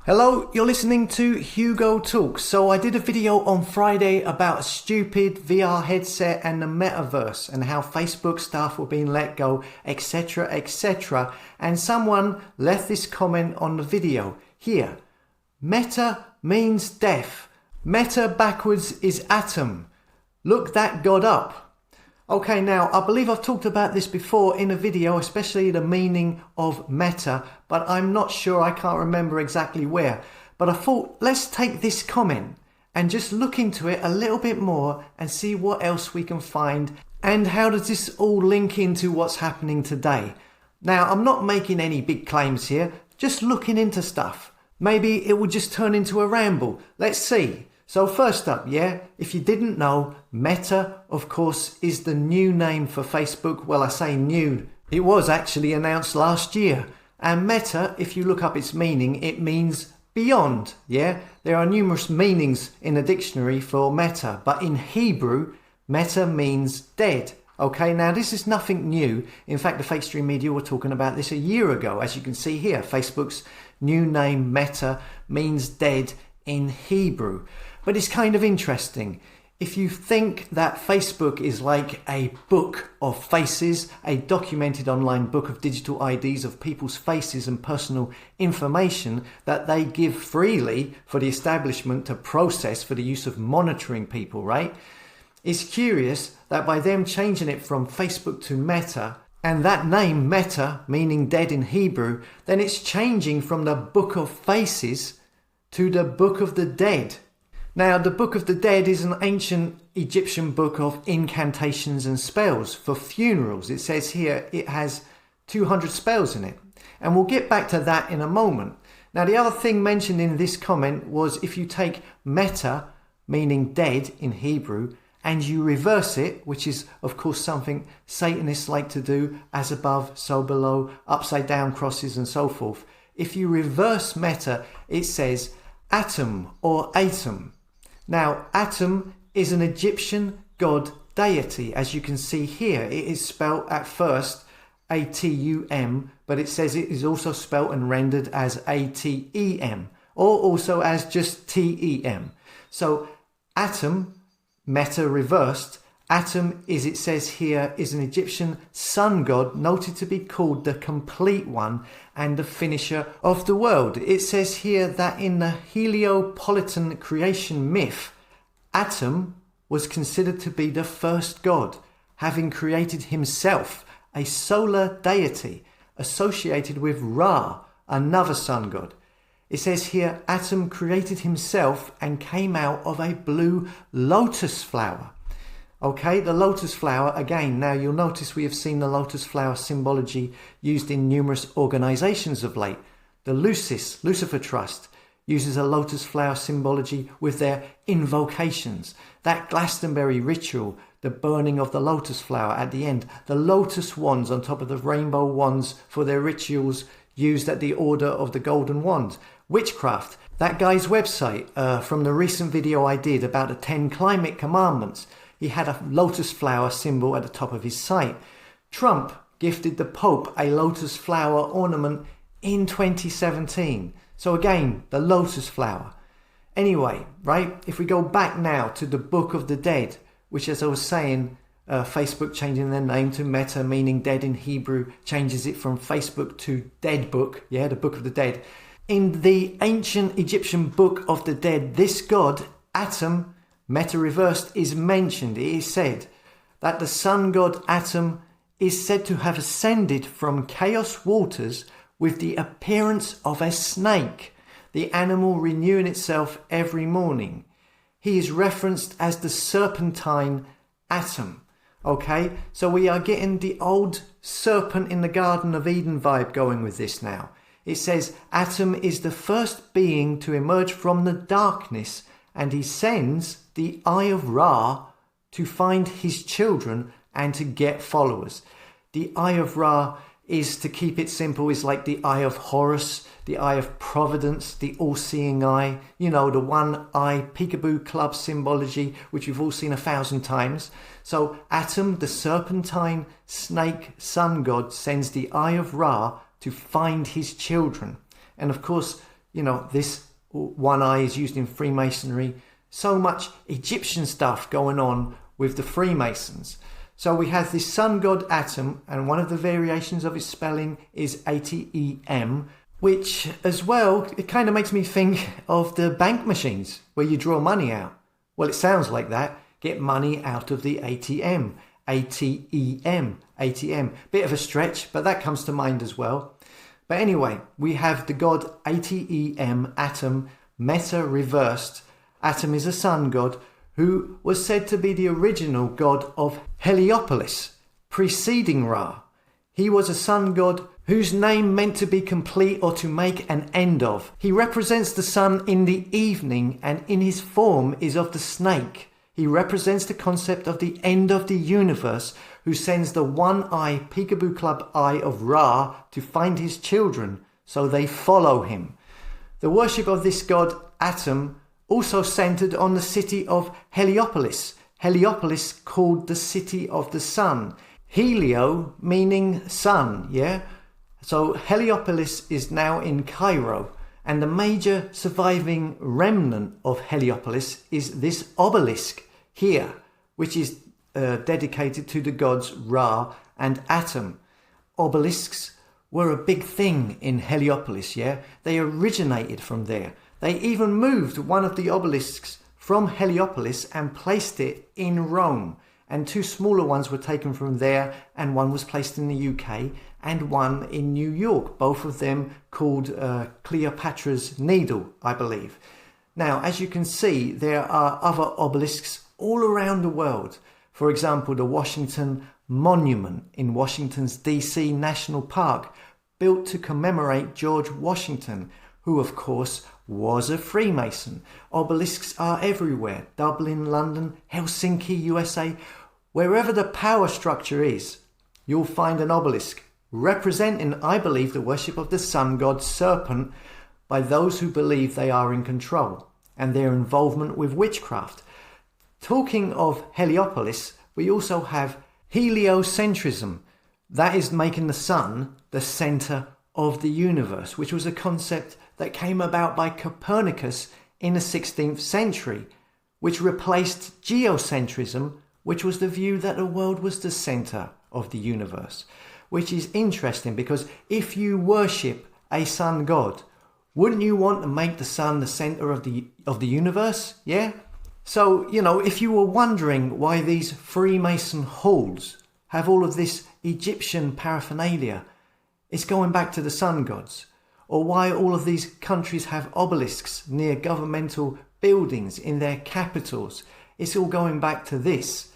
Hello, you're listening to Hugo Talks. So I did a video on Friday about a stupid VR headset and the metaverse and how Facebook staff were being let go, etc, etc. And someone left this comment on the video here. Meta means death. Meta backwards is atom. Look that God up. Okay, now I believe I've talked about this before in a video, especially the meaning of meta, but I'm not sure, I can't remember exactly where. But I thought, let's take this comment and just look into it a little bit more and see what else we can find and how does this all link into what's happening today. Now, I'm not making any big claims here, just looking into stuff. Maybe it will just turn into a ramble. Let's see. So first up, if you didn't know, Meta, of course, is the new name for Facebook. Well, I say new. It was actually announced last year. And Meta, if you look up its meaning, it means beyond, There are numerous meanings in the dictionary for Meta, but in Hebrew, Meta means dead. Okay, now this is nothing new. In fact, the Fake Stream Media were talking about this a year ago. As you can see here, Facebook's new name, Meta, means dead in Hebrew. But it's kind of interesting. If you think that Facebook is like a book of faces, a documented online book of digital IDs of people's faces and personal information that they give freely for the establishment to process for the use of monitoring people, right? It's curious that by them changing it from Facebook to Meta, and that name Meta, meaning dead in Hebrew, then it's changing from the book of faces to the book of the dead. Now, the Book of the Dead is an ancient Egyptian book of incantations and spells for funerals. It says here it has 200 spells in it. And we'll get back to that in a moment. Now, the other thing mentioned in this comment was if you take meta, meaning dead in Hebrew, and you reverse it, which is, of course, something Satanists like to do, as above, so below, upside down crosses and so forth. If you reverse meta, it says atom or atom. Now, Atum is an Egyptian god deity. As you can see here, it is spelt at first A-T-U-M, but it says it is also spelt and rendered as A-T-E-M, or also as just T-E-M. So, Atum, meta reversed, Atum is, it says here, is an Egyptian sun god noted to be called the complete one and the finisher of the world. It says here that in the Heliopolitan creation myth, Atum was considered to be the first god, having created himself a solar deity associated with Ra, another sun god. It says here, Atum created himself and came out of a blue lotus flower. Okay, the lotus flower, again, now you'll notice we have seen the lotus flower symbology used in numerous organisations of late. The Lucifer Trust, uses a lotus flower symbology with their invocations. That Glastonbury ritual, the burning of the lotus flower at the end, the lotus wands on top of the rainbow wands for their rituals used at the Order of the Golden Wand. Witchcraft, that guy's website from the recent video I did about the 10 climate commandments. He had a lotus flower symbol at the top of his site. Trump gifted the Pope a lotus flower ornament in 2017. So again, the lotus flower. Anyway, right, if we go back now to the Book of the Dead, which, as I was saying, Facebook changing their name to Meta, meaning dead in Hebrew, changes it from Facebook to Dead Book, the Book of the Dead. In the ancient Egyptian Book of the Dead, this god, Atum, Meta reversed, is mentioned. It is said that the sun god Atum is said to have ascended from chaos waters with the appearance of a snake, the animal renewing itself every morning. He is referenced as the serpentine Atum. Okay, so we are getting the old serpent in the Garden of Eden vibe going with this now. It says Atum is the first being to emerge from the darkness, and he sends the Eye of Ra to find his children and to get followers. The Eye of Ra is, to keep it simple, is like the eye of Horus, the eye of Providence, the all-seeing eye, you know, the one-eye peekaboo club symbology, which you've all seen 1,000 times. So Atum, the serpentine snake sun god, sends the eye of Ra to find his children. And of course, you know, this one eye is used in Freemasonry. So much Egyptian stuff going on with the Freemasons. So we have this sun god Atum, and one of the variations of its spelling is Atem, which as well, it kind of makes me think of the bank machines where you draw money out. Well, it sounds like that. Get money out of the ATM. ATEM. ATM. Bit of a stretch, but that comes to mind as well. But anyway, we have the god Atem, Atum, Meta reversed. Atum is a sun god who was said to be the original god of Heliopolis, preceding Ra. He was a sun god whose name meant to be complete or to make an end of. He represents the sun in the evening, and in his form is of the snake. He represents the concept of the end of the universe, who sends the one-eye peekaboo club eye of Ra to find his children, so they follow him. The worship of this god Atum also centered on the city of Heliopolis. Heliopolis called the city of the sun. Helio meaning sun, yeah? So Heliopolis is now in Cairo, and the major surviving remnant of Heliopolis is this obelisk here, which is dedicated to the gods Ra and Atum. Obelisks were a big thing in Heliopolis, yeah? They originated from there. They even moved one of the obelisks from Heliopolis and placed it in Rome. And two smaller ones were taken from there, and one was placed in the UK and one in New York, both of them called Cleopatra's Needle, I believe. Now, as you can see, there are other obelisks all around the world. For example, the Washington Monument in Washington's DC National Park, built to commemorate George Washington, who of course was a Freemason. Obelisks are everywhere. Dublin, London, Helsinki, USA. Wherever the power structure is, you'll find an obelisk representing, I believe, the worship of the sun god serpent by those who believe they are in control and their involvement with witchcraft. Talking of Heliopolis, we also have heliocentrism. That is making the sun the center of the universe, which was a concept that came about by Copernicus in the 16th century, which replaced geocentrism, which was the view that the world was the center of the universe. Which is interesting, because if you worship a sun god, wouldn't you want to make the sun the center of the universe? Yeah? So, you know, if you were wondering why these Freemason halls have all of this Egyptian paraphernalia, it's going back to the sun gods. Or why all of these countries have obelisks near governmental buildings in their capitals. It's all going back to this.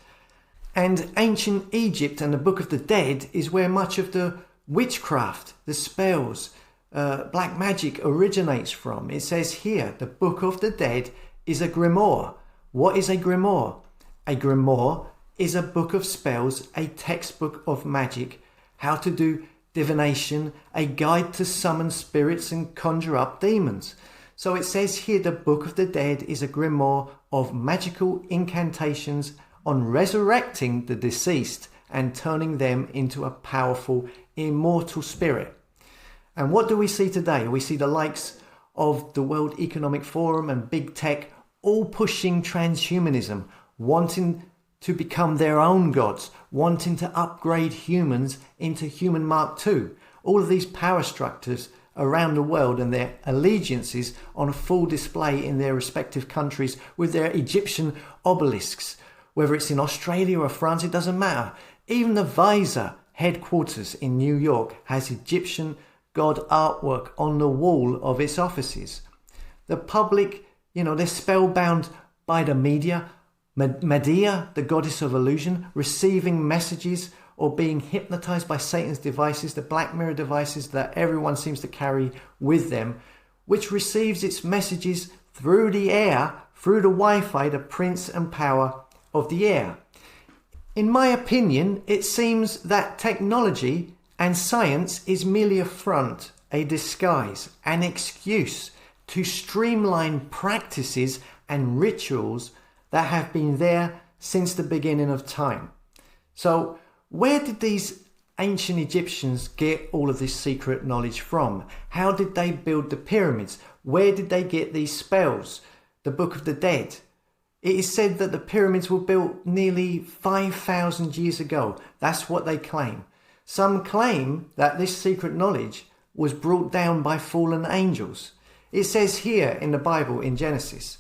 And ancient Egypt and the Book of the Dead is where much of the witchcraft, the spells, black magic originates from. It says here, the Book of the Dead is a grimoire. What is a grimoire? A grimoire is a book of spells, a textbook of magic, how to do divination, a guide to summon spirits and conjure up demons. So it says here the Book of the Dead is a grimoire of magical incantations on resurrecting the deceased and turning them into a powerful, immortal spirit. And what do we see today? We see the likes of the World Economic Forum and big tech all pushing transhumanism, wanting to become their own gods, wanting to upgrade humans into human Mark II. All of these power structures around the world and their allegiances on full display in their respective countries with their Egyptian obelisks. Whether it's in Australia or France, it doesn't matter. Even the Visa headquarters in New York has Egyptian god artwork on the wall of its offices. The public, they're spellbound by the media. Medea, the goddess of illusion, receiving messages or being hypnotized by Satan's devices, the Black Mirror devices that everyone seems to carry with them, which receives its messages through the air, through the Wi-Fi, the prince and power of the air. In my opinion, it seems that technology And science is merely a front, a disguise, an excuse to streamline practices and rituals that have been there since the beginning of time. So where did these ancient Egyptians get all of this secret knowledge from? How did they build the pyramids? Where did they get these spells? The Book of the Dead. It is said that the pyramids were built nearly 5,000 years ago. That's what they claim. Some claim that this secret knowledge was brought down by fallen angels. It says here in the Bible in Genesis,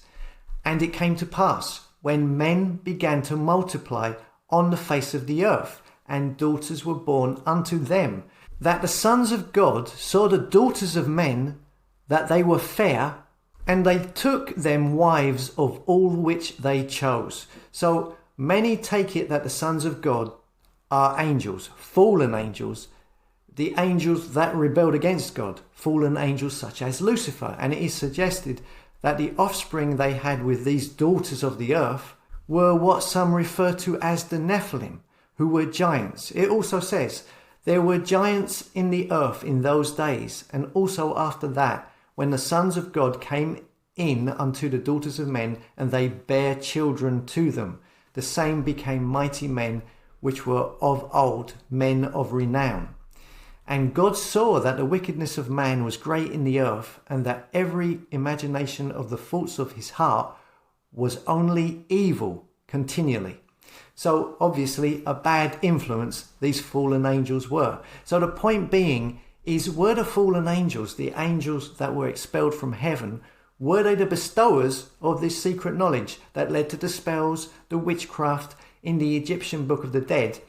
"And it came to pass when men began to multiply on the face of the earth, and daughters were born unto them, that the sons of God saw the daughters of men, that they were fair, and they took them wives of all which they chose." So many take it that the sons of God are angels, fallen angels, the angels that rebelled against God, fallen angels such as Lucifer. And it is suggested that the offspring they had with these daughters of the earth were what some refer to as the Nephilim, who were giants. It also says there were giants in the earth in those days, and also after that, when the sons of God came in unto the daughters of men, and they bare children to them. The same became mighty men, which were of old, men of renown. And God saw that the wickedness of man was great in the earth, and that every imagination of the thoughts of his heart was only evil continually. So obviously a bad influence these fallen angels were. So the point being is, were the fallen angels, the angels that were expelled from heaven, were they the bestowers of this secret knowledge that led to the spells, the witchcraft in the Egyptian Book of the Dead,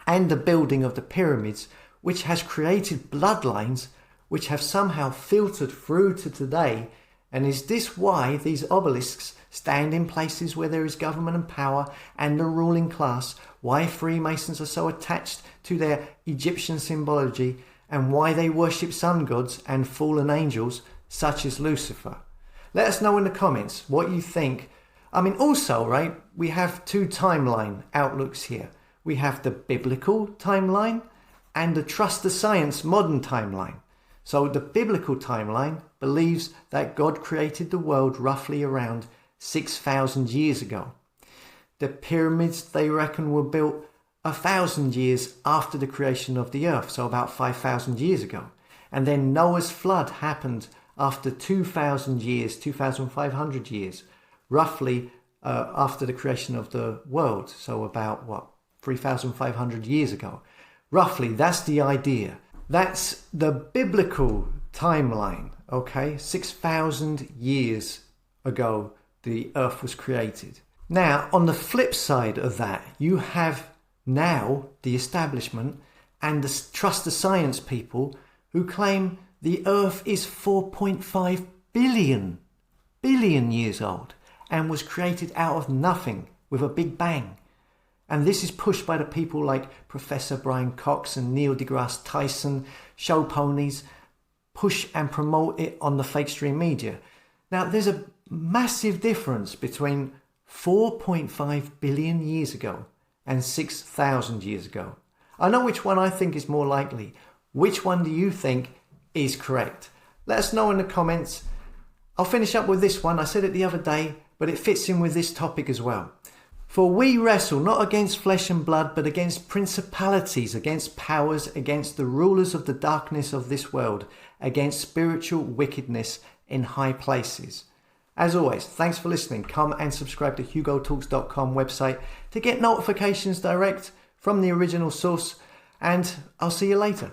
and the building of the pyramids, which has created bloodlines which have somehow filtered through to today? And is this why these obelisks stand in places where there is government and power and the ruling class? Why Freemasons are so attached to their Egyptian symbology, and why they worship sun gods and fallen angels such as Lucifer? Let us know in the comments what you think. I mean, also, right, we have two timeline outlooks here. We have the biblical timeline and the trust the science modern timeline. So the biblical timeline believes that God created the world roughly around 6,000 years ago. The pyramids, they reckon, were built 1,000 years after the creation of the earth, so about 5,000 years ago. And then Noah's flood happened after 2,000 years, 2,500 years, roughly after the creation of the world, so about 3,500 years ago. Roughly, that's the idea. That's the biblical timeline, okay? 6,000 years ago, the earth was created. Now, on the flip side of that, you have now the establishment and the trust the science people who claim the earth is 4.5 billion years old and was created out of nothing with a big bang. And this is pushed by the people like Professor Brian Cox and Neil deGrasse Tyson, show ponies, push and promote it on the fake stream media. Now, there's a massive difference between 4.5 billion years ago and 6,000 years ago. I know which one I think is more likely. Which one do you think is correct? Let us know in the comments. I'll finish up with this one. I said it the other day, but it fits in with this topic as well. For we wrestle not against flesh and blood, but against principalities, against powers, against the rulers of the darkness of this world, against spiritual wickedness in high places. As always, thanks for listening. Come and subscribe to HugoTalks.com website to get notifications direct from the original source, and I'll see you later.